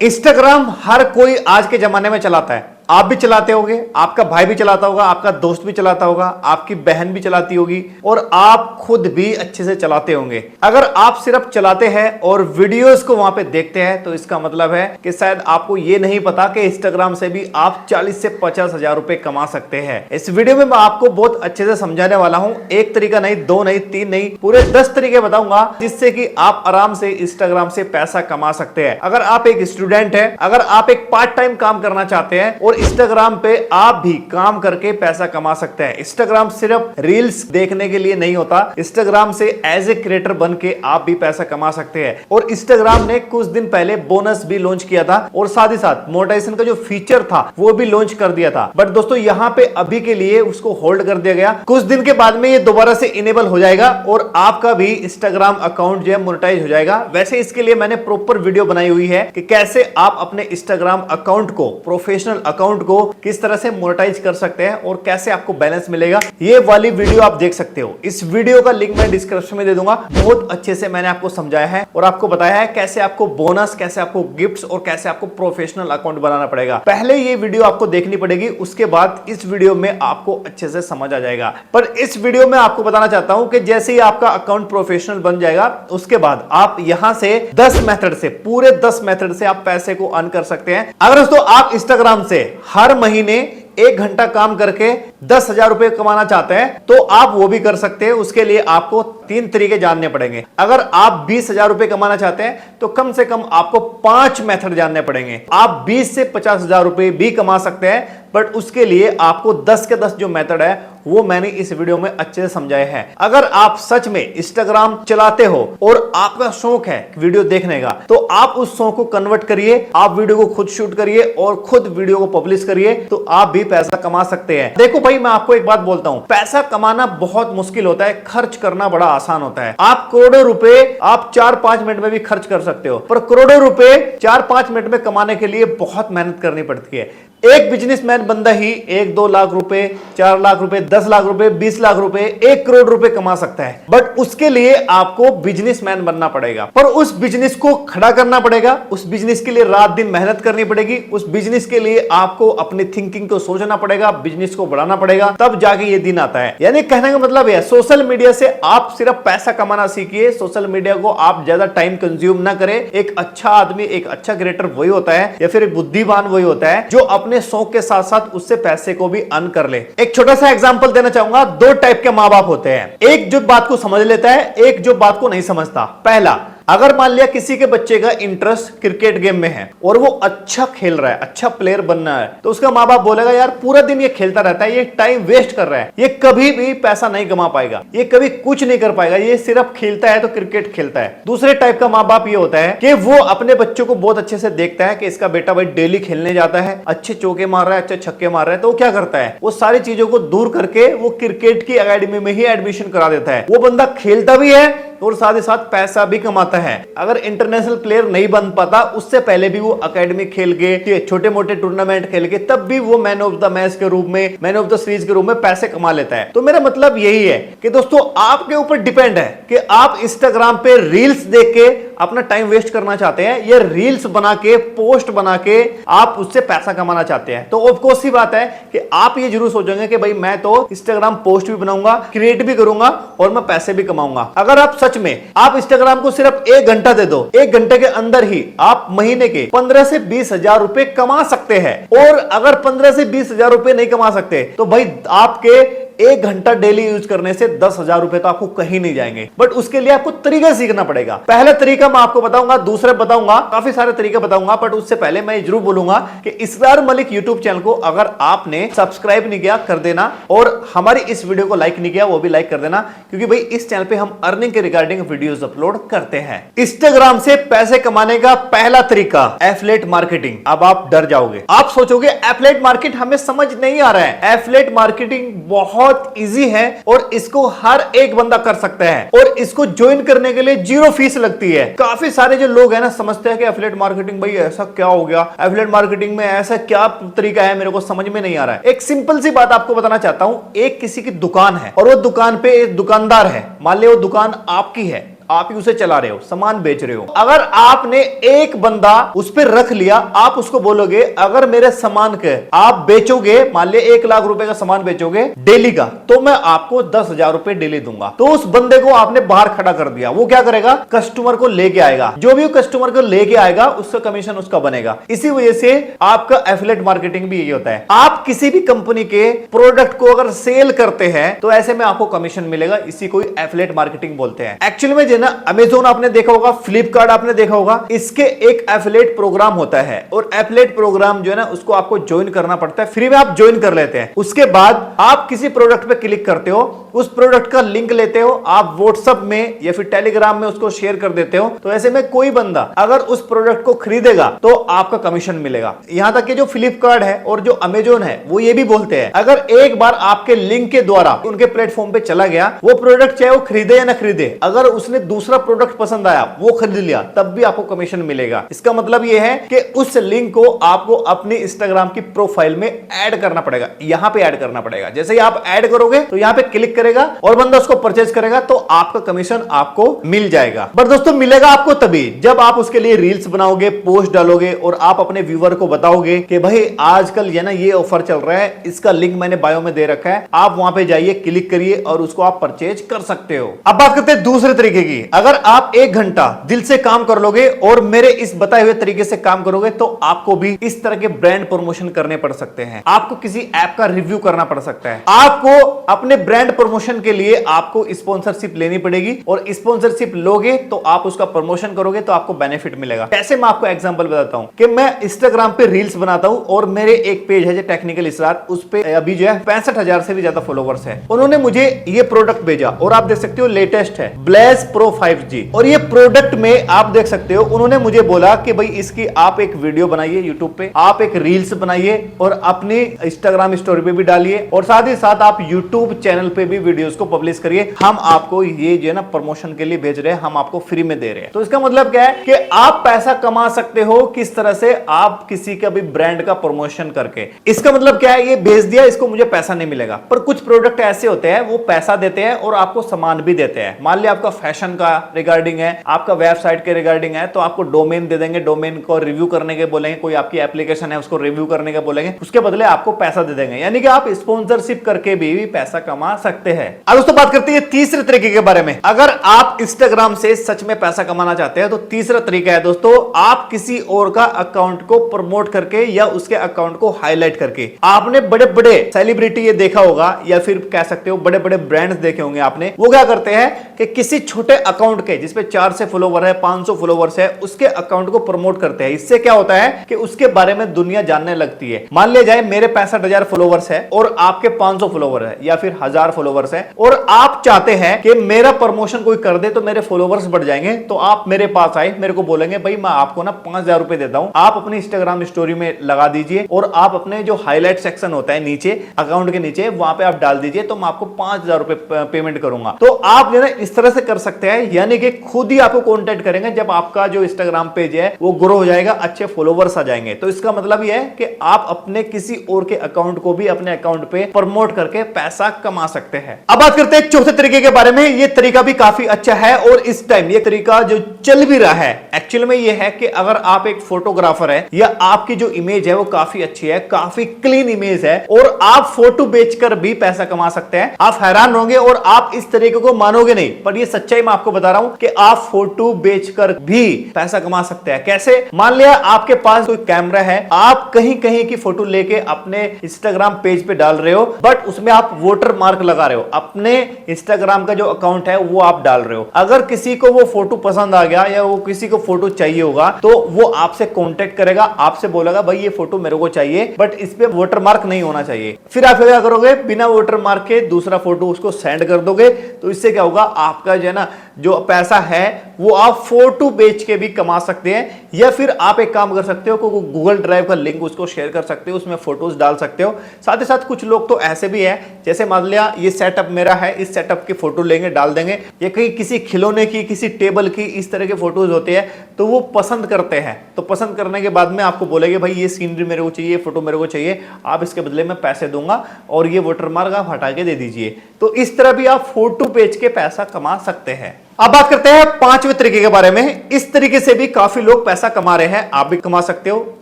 Instagram हर कोई आज के जमाने में चलाता है। आप भी चलाते होंगे, आपका भाई भी चलाता होगा, आपका दोस्त भी चलाता होगा, आपकी बहन भी चलाती होगी और आप खुद भी अच्छे से चलाते होंगे। अगर आप सिर्फ चलाते हैं और वीडियोस को वहां पे देखते हैं तो इसका मतलब है कि शायद आपको ये नहीं पता कि इंस्टाग्राम से भी आप 40 से 50 हजार रुपए कमा सकते हैं। इस वीडियो में मैं आपको बहुत अच्छे से समझाने वाला हूं। एक तरीका नहीं, दो नहीं, तीन नहीं, पूरे 10 तरीके बताऊंगा जिससे कि आप आराम से इंस्टाग्राम से पैसा कमा सकते हैं। अगर आप एक स्टूडेंट हैं, अगर आप एक पार्ट टाइम काम करना चाहते हैं और इंस्टाग्राम पे आप भी काम करके पैसा कमा सकते हैं। इंस्टाग्राम सिर्फ रील्स देखने के लिए नहीं होता, इंस्टाग्राम से एज ए क्रिएटर बन के आप भी पैसा कमा सकते हैं। और इंस्टाग्राम ने कुछ दिन पहले बोनस भी लॉन्च किया था और साथ ही साथ मोनेटाइजेशन का जो फीचर था वो भी लॉन्च कर दिया था। बट दोस्तों यहां पे अभी के लिए उसको होल्ड कर दिया गया। कुछ दिन के बाद में ये दोबारा से इनेबल हो जाएगा और आपका भी इंस्टाग्राम अकाउंट जो है मोनेटाइज हो जाएगा। वैसे इसके लिए मैंने प्रॉपर वीडियो बनाई हुई है कि कैसे आप अपने इंस्टाग्राम अकाउंट को, प्रोफेशनल अकाउंट को किस तरह से मोनेटाइज कर सकते हैं और कैसे आपको बैलेंस मिलेगा। ये वाली वीडियो आप देख सकते हो। इस वीडियो का लिंक मैं डिस्क्रिप्शन में दे दूंगा। बहुत अच्छे से मैंने आपको समझाया है और आपको बताया है कैसे आपको बोनस, कैसे आपको गिफ्ट्स और कैसे आपको प्रोफेशनल अकाउंट बनाना पड़ेगा। पहले ये वीडियो आपको देखनी पड़ेगी, उसके बाद इस वीडियो में आपको अच्छे से समझ आ जाएगा। पर इस वीडियो में आपको बताना चाहता हूं कि जैसे ही आपका अकाउंट प्रोफेशनल बन जाएगा उसके बाद आप यहां से 10 मेथड से, पूरे 10 मेथड से आप पैसे को अर्न कर सकते हैं। अगर दोस्तों आप इंस्टाग्राम से हर महीने 1 घंटा काम करके 10,000 रुपए कमाना चाहते हैं तो आप वो भी कर सकते हैं। उसके लिए आपको 3 तरीके जानने पड़ेंगे। अगर आप 20,000 रुपए कमाना चाहते हैं तो कम से कम आपको 5 मेथड जानने पड़ेंगे। आप 20 से 50,000 रुपए भी कमा सकते हैं, बट उसके लिए आपको 10 के 10 जो मेथड है वो मैंने इस वीडियो में अच्छे से समझाए हैं। अगर आप सच में इंस्टाग्राम चलाते हो और आपका शौक है वीडियो देखने का तो आप उस शौक को कन्वर्ट करिए, आप वीडियो को खुद शूट करिए और खुद वीडियो को पब्लिश करिए तो आप भी पैसा कमा सकते हैं। देखो भाई, मैं आपको एक बात बोलता हूं, पैसा कमाना बहुत मुश्किल होता है, खर्च करना बड़ा आसान होता है। आप करोड़ों रुपए आप 4-5 मिनट में भी खर्च कर सकते हो, पर करोड़ों रुपए 4-5 मिनट में कमाने के लिए बहुत मेहनत करनी पड़ती है। एक बिजनेसमैन बंदा ही 1-2 लाख रुपए, 4 लाख रुपए, 10 लाख रुपए, 20 लाख रुपए, 1 करोड़ रुपए कमा सकता है, बट उसके लिए आपको बिजनेसमैन बनना पड़ेगा। पर उस बिजनेस को खड़ा करना पड़ेगा, उस बिजनेस के लिए रात दिन मेहनत करनी पड़ेगी, उस बिजनेस के लिए आपको अपनी थिंकिंग को सोचना पड़ेगा, बिजनेस को बढ़ाना पड़ेगा, तब जाके ये दिन आता है। यानी कहने का मतलब है सोशल मीडिया से आप सिर्फ पैसा कमाना सीखिए, सोशल मीडिया को आप ज्यादा टाइम कंज्यूम ना करें। एक अच्छा आदमी, एक अच्छा क्रिएटर वही होता है या फिर एक बुद्धिमान वही होता है जो अपने शौक के साथ साथ उससे पैसे को भी अर्न कर ले। एक छोटा सा एग्जांपल देना चाहूंगा। 2 टाइप के मां बाप होते हैं, एक जो बात को समझ लेता है, एक जो बात को नहीं समझता। पहला, अगर मान लिया किसी के बच्चे का इंटरेस्ट क्रिकेट गेम में है और वो अच्छा खेल रहा है, अच्छा प्लेयर बनना है, तो उसका माँ बाप बोलेगा यार पूरा दिन ये खेलता रहता है, ये टाइम वेस्ट कर रहा है, ये कभी भी पैसा नहीं कमा पाएगा, ये कभी कुछ नहीं कर पाएगा, ये सिर्फ खेलता है तो क्रिकेट खेलता है। दूसरे टाइप का माँ बाप ये होता है कि वो अपने बच्चों को बहुत अच्छे से देखता है कि इसका बेटा भाई डेली खेलने जाता है, अच्छे चौके मार रहा है, अच्छे छक्के मार रहा है, तो वो क्या करता है, वो सारी चीजों को दूर करके वो क्रिकेट की एकेडमी में ही एडमिशन करा देता है। वो बंदा खेलता भी है और साथ ही साथ पैसा भी कमाता है। अगर इंटरनेशनल प्लेयर नहीं बन पाता उससे पहले भी वो एकेडमी खेल के, छोटे मोटे टूर्नामेंट खेल के, तब भी वो मैन ऑफ द मैच के रूप में, मैन ऑफ द सीरीज के रूप में पैसे कमा लेता है। तो मेरा मतलब यही है कि दोस्तों आपके ऊपर डिपेंड है कि आप इंस्टाग्राम पे रील्स देख के अपना टाइम वेस्ट करना चाहते हैं, ये रील्स बना के, पोस्ट बना के आप उससे पैसा कमाना चाहते हैं। तो ऑफ कोर्स सी बात है कि आप ये जरूर सोचेंगे कि भाई मैं तो इंस्टाग्राम पोस्ट भी बनाऊंगा, क्रिएट भी करूंगा और मैं पैसे भी कमाऊंगा। अगर आप सच में आप इंस्टाग्राम को सिर्फ 1 घंटा दे दो, 1 घंटे के अंदर ही आप महीने के 15 से 20 हजार रुपए कमा सकते हैं। और अगर 15 से 20 हजार रुपए नहीं कमा सकते तो भाई आपके 1 घंटा डेली यूज करने से 10,000 रुपए तो आपको कहीं नहीं जाएंगे। बट उसके लिए आपको तरीका सीखना पड़ेगा। पहला तरीका मैं आपको बताऊंगा, दूसरे बताऊंगा, काफी सारे तरीके बताऊंगा, बट उससे पहले मैं जरूर बोलूंगा कि इसरार मलिक यूट्यूब चैनल को अगर आपने सब्सक्राइब नहीं किया कर देना और हमारी इस वीडियो को लाइक नहीं किया वो भी लाइक कर देना, क्योंकि भाई इस चैनल पे हम अर्निंग के रिगार्डिंग वीडियोस अपलोड करते हैं। इंस्टाग्राम से पैसे कमाने का पहला तरीका एफिलिएट मार्केटिंग। अब आप डर जाओगे, आप सोचोगे एफिलिएट मार्केट हमें समझ नहीं आ रहा है। एफिलिएट मार्केटिंग बहुत इजी है और इसको हर एक बंदा कर सकता है और इसको ज्वाइन करने के लिए 0 फीस लगती है। काफी सारे जो लोग हैं ना समझते हैं कि एफिलिएट मार्केटिंग भाई ऐसा क्या हो गया, एफिलिएट मार्केटिंग में ऐसा क्या तरीका है, मेरे को समझ में नहीं आ रहा है। एक सिंपल सी बात आपको बताना चाहता हूं। एक किसी की दुकान है और वो दुकान पे एक दुकानदार है, मान लो वो दुकान आपकी है, आप ही उसे चला रहे हो, सामान बेच रहे हो। अगर आपने एक बंदा उस पर रख लिया, आप उसको बोलोगे अगर मेरे सामान के आप बेचोगे, मान लिया 1 लाख रुपए का सामान बेचोगे डेली का, तो मैं आपको 10,000 रुपए डेली दूंगा। तो उस बंदे को आपने बाहर खड़ा कर दिया, वो क्या करेगा, कस्टमर को लेके आएगा, जो भी कस्टमर को लेके आएगा उसका कमीशन उसका बनेगा। इसी वजह से आपका एफिलिएट मार्केटिंग भी यही होता है। आप किसी भी कंपनी के प्रोडक्ट को अगर सेल करते हैं तो ऐसे में आपको कमीशन मिलेगा, इसी को एफिलिएट मार्केटिंग बोलते हैं। एक्चुअली में जो ना अमेज़न आपने देखा होगा, फ्लिपकार्ट आपने देखा होगा, इसके एक एफिलिएट प्रोग्राम होता है और एफिलिएट प्रोग्राम जो है ना उसको आपको ज्वाइन करना पड़ता है, फ्री में आप ज्वाइन कर लेते हैं। उसके बाद आप किसी प्रोडक्ट पे क्लिक करते हो, उस प्रोडक्ट का लिंक लेते हो, आप व्हाट्सएप में या फिर टेलीग्राम में उसको शेयर कर देते हो, तो ऐसे में कोई बंदा अगर उस प्रोडक्ट को खरीदेगा तो आपका कमीशन मिलेगा। यहां तक कि जो फ्लिपकार्ट है और जो अमेज़न है वो ये भी बोलते हैं अगर एक बार आपके लिंक के द्वारा उनके प्लेटफॉर्म पे चला गया वो प्रोडक्ट, चाहे वो खरीदे या ना खरीदे, अगर उसने दूसरा प्रोडक्ट पसंद आया वो खरीद लिया तब भी आपको कमीशन मिलेगा। इसका मतलब ये है कि उस लिंक को आपको अपनी इंस्टाग्राम की प्रोफाइल में ऐड करना पड़ेगा, यहां पे ऐड करना पड़ेगा। जैसे ही आप ऐड करोगे तो यहां पे क्लिक करेगा और बंदा उसको परचेज करेगा तो आपका कमीशन आपको मिल जाएगा। पर दोस्तों मिलेगा आपको तभी जब आप उसके लिए रील्स बनाओगे, पोस्ट डालोगे और आप अपने व्यूअर को बताओगे कि भाई आजकल ये ना ये ऑफर चल रहा है, इसका लिंक मैंने बायो में दे रखा है, आप वहां पे जाइए, क्लिक करिए और उसको आप परचेज कर सकते हो। अब बात करते हैं दूसरे तरीके की। अगर आप 1 घंटा दिल से काम कर लोगे और मेरे इस बताए हुए तरीके से काम करोगे तो आपको भी इस तरह के ब्रांड प्रमोशन करने पड़ सकते हैं। आपको किसी ऐप का रिव्यू करना पड़ सकता है, आपको अपने ब्रांड प्रमोशन के लिए आपको स्पॉन्सरशिप लेनी पड़ेगी और स्पॉन्सरशिप लोगे तो आप उसका प्रमोशन करोगे तो आपको बेनिफिट मिलेगा। कैसे, मैं आपको एग्जांपल बताता हूं कि मैं इंस्टाग्राम पे रील्स बनाता हूं और मेरे एक पेज है जो टेक्निकल इसरार, उस पे अभी जो है 65,000 से भी ज्यादा फॉलोवर्स है। उन्होंने मुझे ये प्रोडक्ट भेजा और आप देख सकते हो लेटेस्ट है ब्लेज प्रो 5G और ये प्रोडक्ट में आप देख सकते हो उन्होंने मुझे बोला कि भाई इसकी आप एक वीडियो बनाइए यूट्यूब पे, आप एक रील्स बनाइए और अपनी इंस्टाग्राम स्टोरी पे भी डालिए और साथ ही साथ आप यूट्यूब चैनल पे भी वीडियोस को पब्लिश करिए। हम आपको ये जो है ना प्रमोशन के लिए भेज रहे हैं, हम आपको फ्री में दे रहे हैं। तो इसका मतलब क्या है कि आप पैसा कमा सकते हो किस तरह से, आप किसी का भी ब्रांड का प्रमोशन करके। इसका मतलब क्या है, ये भेज दिया, इसको मुझे पैसा नहीं मिलेगा। पर कुछ प्रोडक्ट ऐसे होते हैं वो पैसा देते हैं और आपको सामान भी देते हैं। मान लिया आपका फैशन का रिगार्डिंग है, आपका वेबसाइट के रिगार्डिंग है, तो आपको डोमेन दे देंगे, डोमेन को रिव्यू करने के बोलेंगे, कोई आपकी एप्लीकेशन है उसको रिव्यू करने के बोलेंगे, उसके बदले आपको पैसा दे देंगे। यानी कि आप स्पॉन्सरशिप करके भी पैसा कमा सकते हैं। अब दोस्तों बात करते हैं तीसरे तरीके के बारे में। अगर आप इंस्टाग्राम से सच में पैसा कमाना चाहते हैं तो तीसरा तरीका है दोस्तों, आप किसी और का अकाउंट को प्रमोट करके या उसके अकाउंट को हाईलाइट करके। आपने बड़े बड़े सेलिब्रिटी ये देखा होगा या फिर कह सकते हो बड़े बड़े ब्रांड्स देखे होंगे आपने, वो क्या करते हैं कि किसी छोटे अकाउंट के जिसपे 400 फॉलोवर है, 500 फॉलोवर्स है, उसके अकाउंट को प्रमोट करते हैं। इससे क्या होता है कि उसके बारे में दुनिया जानने लगती है। मान लिया जाए मेरे 65,000 फॉलोवर्स है और आपके 500 फॉलोवर है या फिर 1000 फॉलोवर्स है और आप चाहते हैं कि मेरा प्रमोशन कोई कर दे तो मेरे फॉलोवर्स बढ़ जाएंगे, तो आप मेरे पास आए, मेरे को बोलेंगे भाई मैं आपको ना 5,000 रुपए देता हूं, आप अपनी इंस्टाग्राम स्टोरी में लगा दीजिए और आप अपने जो हाईलाइट सेक्शन होता है नीचे अकाउंट के नीचे वहां पे आप डाल दीजिए, तो मैं आपको 5,000 रुपए पेमेंट करूंगा। तो आप जो है इस तरह से कर सकते हैं, यानी कि खुद ही आपको कॉन्टेक्ट करेंगे। जब आपका जो इंस्टाग्राम पेज है वो ग्रो हो जाएगा, अच्छे फॉलोवर्स आ जाएंगे, तो इसका मतलब यह है कि आप अपने किसी और के अकाउंट को भी अपने अकाउंट पे प्रमोट करके पैसा कमा सकते हैं। अब बात करते हैं चौथे तरीके के बारे में। ये तरीका भी काफी अच्छा है और इस टाइम ये तरीका जो चल भी रहा है एक्चुअल में ये है कि अगर आप एक फोटोग्राफर है या आपकी जो इमेज है वो काफी अच्छी है, काफी क्लीन इमेज है और आप फोटो बेचकर भी पैसा कमा सकते हैं। आप हैरान होंगे और आप इस तरीके को मानोगे नहीं, पर ये सच्चाई मैं आपको बता रहा हूं कि आप फोटो बेचकर भी पैसा कमा सकते हैं। कैसे? मान लिया आपके पास कोई कैमरा है, आप कहीं कहीं की फोटो लेके अपने इंस्टाग्राम पेज पे डाल रहे हो, बट उसमें आप वाटर मार्क लगा रहे हो, अपने इंस्टाग्राम का जो अकाउंट है वो आप डाल रहे हो। अगर किसी को वो फोटो पसंद आ गया या वो किसी को फोटो चाहिए होगा तो वो आपसे कांटेक्ट करेगा, आपसे बोलेगा भाई ये फोटो मेरे को चाहिए बट इस पे वाटर मार्क नहीं होना चाहिए। फिर आप क्या करोगे, बिना वाटर मार्क के दूसरा फोटो उसको सेंड कर दोगे। तो इससे क्या होगा, आपका जो है ना जो पैसा है वो आप फोटो बेच के भी कमा सकते हैं। या फिर आप एक काम कर सकते हो, गूगल ड्राइव का लिंक उसको शेयर कर सकते हो, उसमें फोटोज डाल सकते हो। साथ ही साथ कुछ लोग तो ऐसे भी है, जैसे मान लिया ये सेटअप मेरा है, इस सेटअप की फोटो लेंगे डाल देंगे, या कहीं किसी खिलौने की, किसी टेबल की, इस तरह के फोटोज होते हैं तो वो पसंद करते हैं। तो पसंद करने के बाद में आपको बोलेंगे भाई ये सीनरी मेरे को चाहिए, फोटो मेरे को चाहिए, आप इसके बदले में पैसे दूंगा और ये वाटरमार्क आप हटा के दे दीजिए। तो इस तरह भी आप फोटो बेच के पैसा कमा सकते हैं। अब बात करते हैं पांचवें तरीके के बारे में। इस तरीके से भी काफी लोग पैसा कमा रहे हैं, आप भी कमा सकते हो।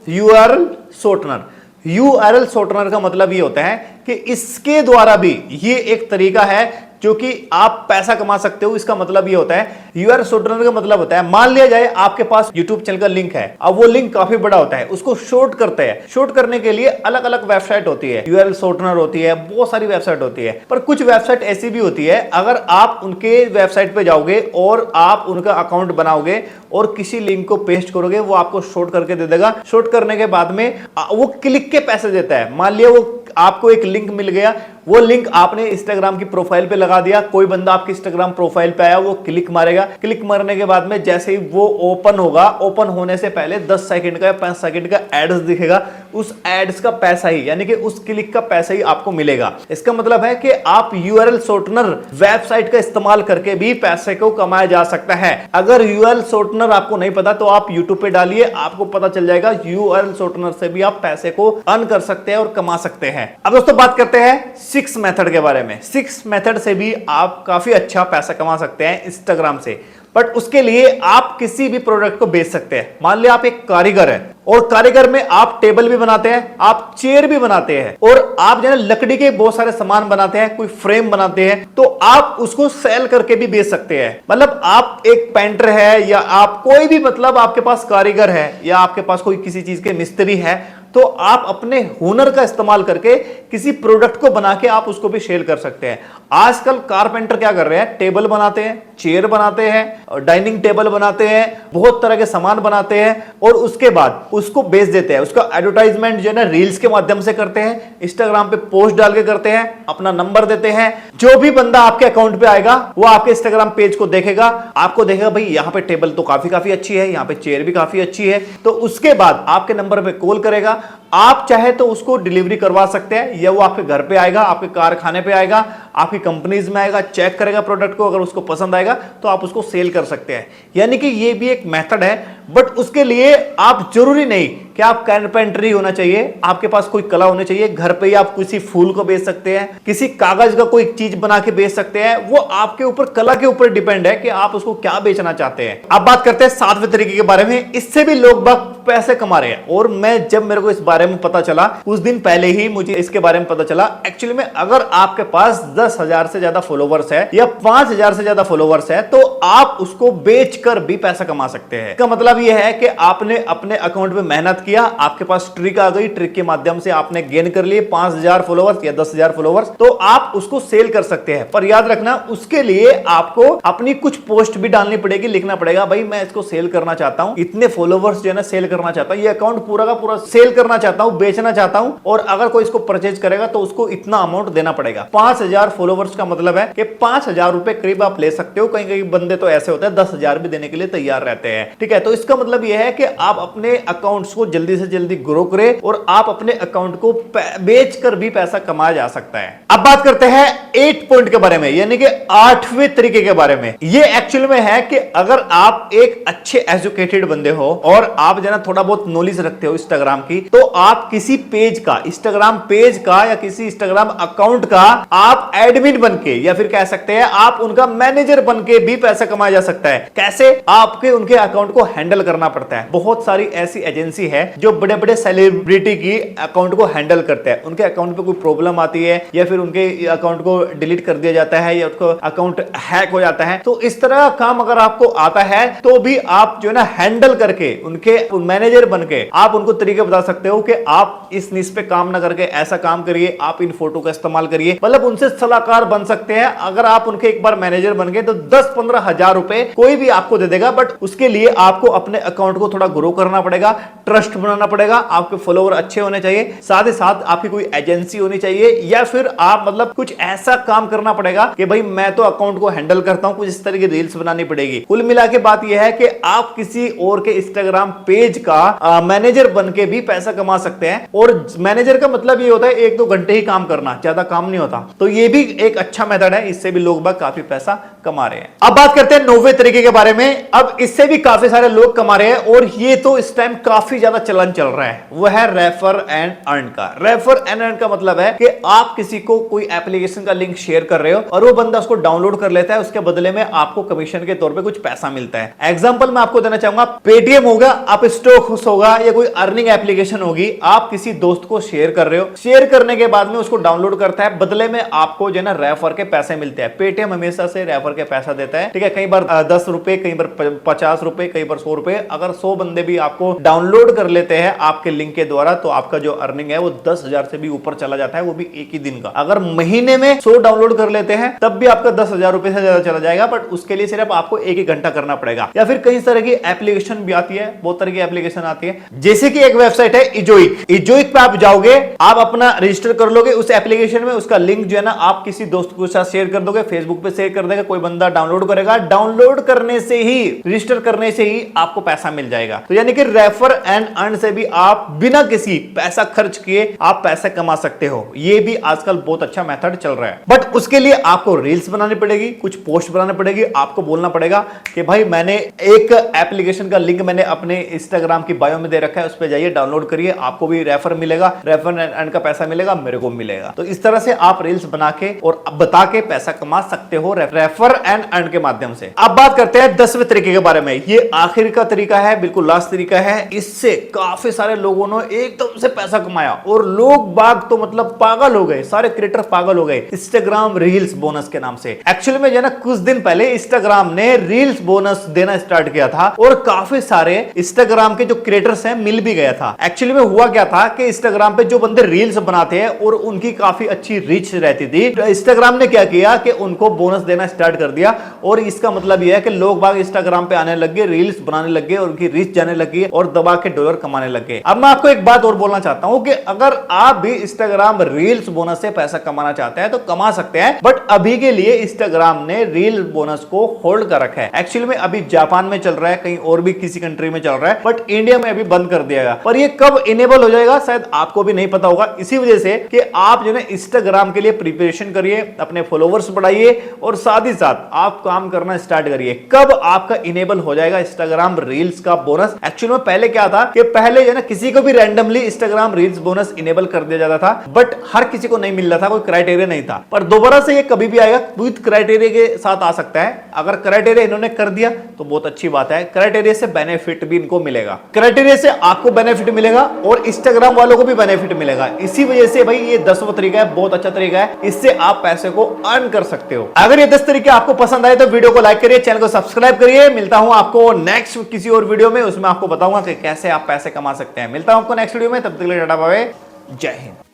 URL shortener. यूआरएल शॉर्टनर का मतलब ये होता है कि इसके द्वारा भी ये एक तरीका है जो कि आप पैसा कमा सकते हो। इसका मतलब ये होता है, यूआरएल शॉर्टनर का मतलब होता है, मान लिया जाए आपके पास YouTube चैनल का लिंक है, अब वो लिंक काफी बड़ा होता है, उसको शॉर्ट करते हैं। शॉर्ट करने के लिए अलग अलग वेबसाइट होती है, यूआरएल शॉर्टनर होती है, बहुत सारी वेबसाइट होती है। पर कुछ वेबसाइट ऐसी भी होती है, अगर आप उनके वेबसाइट पे जाओगे और आप उनका अकाउंट बनाओगे और किसी लिंक को पेस्ट करोगे, वो आपको शॉर्ट करके दे देगा। शॉर्ट करने के बाद में वो क्लिक के पैसे देता है। मान लिया वो आपको एक लिंक मिल गया, वो लिंक आपने इंस्टाग्राम की प्रोफाइल पे लगा दिया, कोई बंदा आपकी इंस्टाग्राम प्रोफाइल पे आया, वो क्लिक मारेगा। क्लिक मारने के बाद में जैसे ही वो ओपन होगा, ओपन होने से पहले 10 सेकंड का या 5 सेकंड का एड्स दिखेगा। उस एड्स का पैसा ही, यानी कि उस क्लिक का पैसा ही आपको मिलेगा। इसका मतलब है कि आप यूआरएल शॉर्टनर वेबसाइट का इस्तेमाल करके भी पैसे को कमाया जा सकता है। अगर यूआरएल शॉर्टनर आपको नहीं पता तो आप यूट्यूब पे डालिए, आपको पता चल जाएगा। यूआरएल शॉर्टनर से भी आप पैसे को अर्न कर सकते हैं और कमा सकते हैं। अब दोस्तों बात करते हैं 6 मेथड के बारे में। 6 मेथड से भी आप काफी अच्छा पैसा कमा सकते हैं इंस्टाग्राम से। बट उसके लिए आप किसी भी प्रोडक्ट को बेच सकते हैं। मान लिया आप एक कारीगर है और कारीगर में आप टेबल भी बनाते हैं, आप चेयर भी बनाते हैं और आप जो है लकड़ी के बहुत सारे सामान बनाते हैं, कोई फ्रेम बनाते हैं, तो आप उसको सेल करके भी बेच सकते हैं। मतलब आप एक पेंटर है या आप कोई भी, मतलब आपके पास कारीगर है या आपके पास कोई किसी चीज के मिस्त्री है, तो आप अपने हुनर का इस्तेमाल करके किसी प्रोडक्ट को बना के आप उसको भी सेल कर सकते हैं। आजकल कारपेंटर क्या कर रहे हैं, टेबल बनाते हैं, चेयर बनाते हैं, डाइनिंग टेबल बनाते हैं, बहुत तरह के सामान बनाते हैं और उसके बाद उसको बेच देते हैं। उसका एडवर्टाइजमेंट जो है ना रील्स के माध्यम से करते हैं, इंस्टाग्राम पे पोस्ट डाल के करते हैं, अपना नंबर देते हैं। जो भी बंदा आपके अकाउंट पे आएगा वो आपके इंस्टाग्राम पेज को देखेगा, आपको देखेगा भाई यहाँ पे टेबल तो काफी अच्छी है, यहाँ पे चेयर भी काफी अच्छी है, तो उसके बाद आपके नंबर पे कॉल करेगा। आप चाहे तो उसको डिलीवरी करवा सकते हैं या वो आपके घर पे आएगा, आपके कारखाने पे आएगा, आपकी कंपनीज में आएगा, चेक करेगा प्रोडक्ट को, अगर उसको पसंद आएगा तो आप उसको सेल कर सकते हैं। यानी कि ये भी एक मेथड है। बट उसके लिए आप जरूरी नहीं कि आप कारपेंटरी होना चाहिए, आपके पास कोई कला होनी चाहिए। घर पे ही आप किसी फूल को बेच सकते हैं, किसी कागज का कोई चीज बना के बेच सकते हैं। वो आपके ऊपर, कला के ऊपर डिपेंड है कि आप उसको क्या बेचना चाहते हैं। अब बात करते हैं 7वें तरीके के बारे में। इससे भी लोग बाग पैसे कमा रहे हैं और मैं जब मेरे को इस बारे में पता चला, कुछ दिन पहले ही मुझे इसके बारे में पता चला। एक्चुअली में अगर आपके पास 10,000 से ज्यादा फॉलोवर्स है या 5,000 से ज्यादा फॉलोवर्स है तो आप उसको बेचकर भी पैसा कमा सकते हैं। इसका मतलब यह है कि आपने अपने अकाउंट में मेहनत किया, आपके पास ट्रिक आ गई, ट्रिक के माध्यम से आपने गेन कर लिए 5,000 फॉलोवर्स या 10,000 फॉलोवर्स, तो आप उसको सेल कर सकते हैं। पर याद रखना, उसके लिए आपको अपनी कुछ पोस्ट भी डालनी पड़ेगी, लिखना पड़ेगा भाई मैं इसको सेल करना चाहता हूं, इतने फॉलोवर्स जो है ना सेल करना चाहता हूं, ये अकाउंट पूरा का पूरा सेल करना चाहता हूं, बेचना चाहता हूं, और अगर कोई इसको परचेज करेगा तो उसको इतना अमाउंट देना पड़ेगा। 5,000 फॉलोवर्स का मतलब है कि 5,000 रुपए करीब आप ले सकते हो। कहीं कहीं बंदे तो ऐसे होते हैं 10,000 भी देने के लिए तैयार रहते हैं। ठीक है, तो इसका मतलब यह है कि आप अपने अकाउंट्स को जल्दी से जल्दी ग्रो करें और आप अपने अकाउंट को बेचकर भी पैसा कमाया जा सकता है। अब बात करते हैं 8 पॉइंट के बारे में, यानी कि 8वें तरीके के बारे में। ये एक्चुअल में है कि अगर आप एक अच्छे एजुकेटेड बंदे हो और आप जो है थोड़ा बहुत नॉलेज रखते हो इंस्टाग्राम की, तो आप किसी पेज का, इंस्टाग्राम पेज का या किसी इंस्टाग्राम अकाउंट का आप एडमिन बनके या फिर कह सकते हैं आप उनका मैनेजर बनके भी पैसा कमाया जा सकता है। कैसे? आपके उनके अकाउंट को हैंडल करना पड़ता है। बहुत सारी ऐसी एजेंसी है जो बड़े बड़े सेलिब्रिटी की अकाउंट को हैंडल करते हैं। उनके अकाउंट पे कोई प्रॉब्लम आती है या फिर उनके अकाउंट को डिलीट कर दिया जाता है या उसको अकाउंट हैक हो जाता है, तो इस तरह का काम अगर आपको आता है तो भी आप जो है ना हैंडल करके उनके मैनेजर बनके आप उनको तरीके बता सकते हो कि आप इस निश पे काम ना करके ऐसा काम करिए, आप इन फोटो का इस्तेमाल करिए। मतलब उनसे सलाहकार बन सकते हैं। अगर आप उनके एक बार मैनेजर बन गए तो 10-15 हजार रुपए कोई भी आपको दे देगा। बट उसके लिए आपको अपने अकाउंट को थोड़ा ग्रो करना पड़ेगा, ट्रस्ट बनाना पड़ेगा, आपके फॉलोवर अच्छे होने चाहिए, साथ ही साथ आपकी कोई एजेंसी होनी चाहिए या फिर आप मतलब कुछ ऐसा काम करना पड़ेगा कि भाई मैं तो अकाउंट को हैंडल करता हूं, कुछ इस तरह की रील्स बनानी पड़ेगी। कुल मिला के बात यह है कि आप किसी और के इंस्टाग्राम पेज का मैनेजर बन के भी पैसा कमा सकते हैं। और मैनेजर का मतलब ये होता है 1-2 घंटे ही काम करना, ज्यादा काम नहीं होता। तो ये भी एक अच्छा मेथड है, इससे भी लोग काफी पैसा कमा रहे हैं। अब बात करते हैं 9वें तरीके के बारे में। अब इससे भी काफी सारे लोग कमा रहे हैं और ये तो इस टाइम काफी ज्यादा ज्यादा चलन चल रहा है वो है रेफर एंड अर्न का। रेफर एंड अर्न का मतलब है कि आप किसी को कोई एप्लीकेशन का लिंक शेयर कर रहे हो और वो बंदा उसको डाउनलोड कर लेता है, उसके बदले में आपको कमीशन के तौर पे कुछ पैसा मिलता है। एग्जांपल मैं आपको देना चाहूंगा, पेटीएम होगा, आप स्टॉक होगा या कोई अर्निंग एप्लीकेशन होगी, आप किसी दोस्त को शेयर कर रहे हो, शेयर करने के बाद में उसको डाउनलोड करता है, बदले में आपको जो है ना रेफर के पैसे मिलते हैं। पेटीएम हमेशा से रेफर के पैसा देता है, ठीक है। कई बार 10 रुपए, कई बार 50 रुपए, कई बार 100 रुपए। अगर 100 बंदे भी आपको डाउनलोड कर लेते हैं आपके लिंक के द्वारा तो आपका जो अर्निंग है वो 10,000 से भी ऊपर चला जाता है, वो भी एक ही दिन का। अगर महीने में 100 डाउनलोड कर लेते हैं तब भी आपका 10,000 रुपए से ज्यादा चला जाएगा, बट उसके लिए सिर्फ आपको एक ही घंटा करना पड़ेगा। या फिर कई तरह की एप्लीकेशन भी आती है, बहुत तरह की एप्लीकेशन आती है, जैसे कि एक वेबसाइट है इजोइक। इजोइक पे आप जाओगे, आप अपना रजिस्टर कर लोगे उस एप्लीकेशन में, उसका लिंक जो है ना आप किसी दोस्त के साथ शेयर कर दोगे, फेसबुक पे शेयर कर देगा, कोई बंदा डाउनलोड करेगा, डाउनलोड करने से ही, रजिस्टर करने से ही आपको पैसा मिल जाएगा। तो यानी कि रेफर एंड अर्न से भी आप बिना किसी पैसा खर्च किए आप पैसा कमा सकते हो। ये भी आजकल बहुत अच्छा मेथड चल रहा है, बट उसके लिए आपको रील्स बनानी पड़ेगी, कुछ पोस्ट बनानी पड़ेगी, आपको बोलना पड़ेगा कि भाई मैंने एक एप्लीकेशन का लिंक मैंने अपने इंस्टाग्राम की बायो में दे रखा है, उस पर जाइए डाउनलोड करिए, आपको भी रेफर मिलेगा, रेफर एंड अर्न का पैसा मिलेगा, मेरे को मिलेगा। तो इस तरह से आप रील्स बना के और बता के पैसा कमा सकते हो रेफर एंड अर्न के माध्यम से। अब बात करते हैं 10वें तरीके के बारे में। ये आखिर का तरीका है, बिल्कुल लास्ट तरीका है। इससे काफी सारे लोगों ने एकदम से पैसा कमाया और लोग बाग तो मतलब पागल हो गए, सारे क्रिएटर पागल हो गए इंस्टाग्राम रील्स बोनस के नाम से। एक्चुअली में जो ना कुछ दिन पहले इंस्टाग्राम ने रील्स बोनस देना स्टार्ट किया था और काफी सारे इंस्टाग्राम के जो क्रिएटर्स हैं मिल भी गया था। एक्चुअली में हुआ क्या था कि इंस्टाग्राम पे जो बंदे रील्स बनाते हैं और उनकी काफी अच्छी रीच रहती थी, तो इंस्टाग्राम ने क्या किया कि उनको बोनस देना स्टार्ट कर दिया। और इसका मतलब यह है कि लोग बाग इंस्टाग्राम पे आने लग गए, रील्स बनाने लग गए और उनकी रीच जाने लगी और दबा के डॉलर कमाने लग गए। अब मैं आपको एक बात और बोलना चाहता हूं कि अगर आप भी इंस्टाग्राम रील्स बोनस से पैसा कमाना चाहते हैं तो कमा सकते हैं, बट अभी के लिए इंस्टाग्राम ने रील बोनस को होल्ड कर रखा है। एक्चुअली में अभी जापान में चल रहा है, कहीं और भी किसी कंट्री में चल रहा है, बट इंडिया में अभी बंद कर दिया गया। पर ये कब इनेबल हो जाएगा शायद आपको भी नहीं पता होगा। इसी वजह से कि आप जो है इंस्टाग्राम के लिए प्रिपरेशन करिए, अपने फॉलोवर्स बढ़ाइए और साथ ही साथ आप काम करना स्टार्ट करिए। कब आपका इनेबल हो जाएगा इंस्टाग्राम रील्स का बोनस? एक्चुअली में पहले क्या था कि पहले जो है ना किसी को भी randomly Instagram reels bonus enable कर दिया जाता था, बट हर किसी को नहीं मिल रहा था, कोई क्राइटेरिया नहीं था। पर दोबारा से ये कभी भी आएगा, विद क्राइटेरिया के साथ आ सकता है। अगर क्राइटेरिया इन्होंने कर दिया तो बहुत अच्छी बात है, क्राइटेरिया से बेनिफिट भी इनको मिलेगा, क्राइटेरिया से आपको बेनिफिट मिलेगा और इंस्टाग्राम वालों को भी बेनिफिट मिलेगा। इसी वजह से भाई ये 10वां तरीका है, बहुत अच्छा तरीका है, इससे आप पैसे को अर्न कर सकते हो। अगर ये 10 तरीके आपको पसंद आए तो वीडियो को लाइक करिए, चैनल को सब्सक्राइब करिए। मिलता हूं आपको नेक्स्ट किसी और वीडियो में, उसमें आपको बताऊंगा कि कैसे आप पैसे कमा सकते हैं। मिलता हूं आपको नेक्स्ट वीडियो में, तब तक के लिए टाटा बाय बाय, जय हिंद।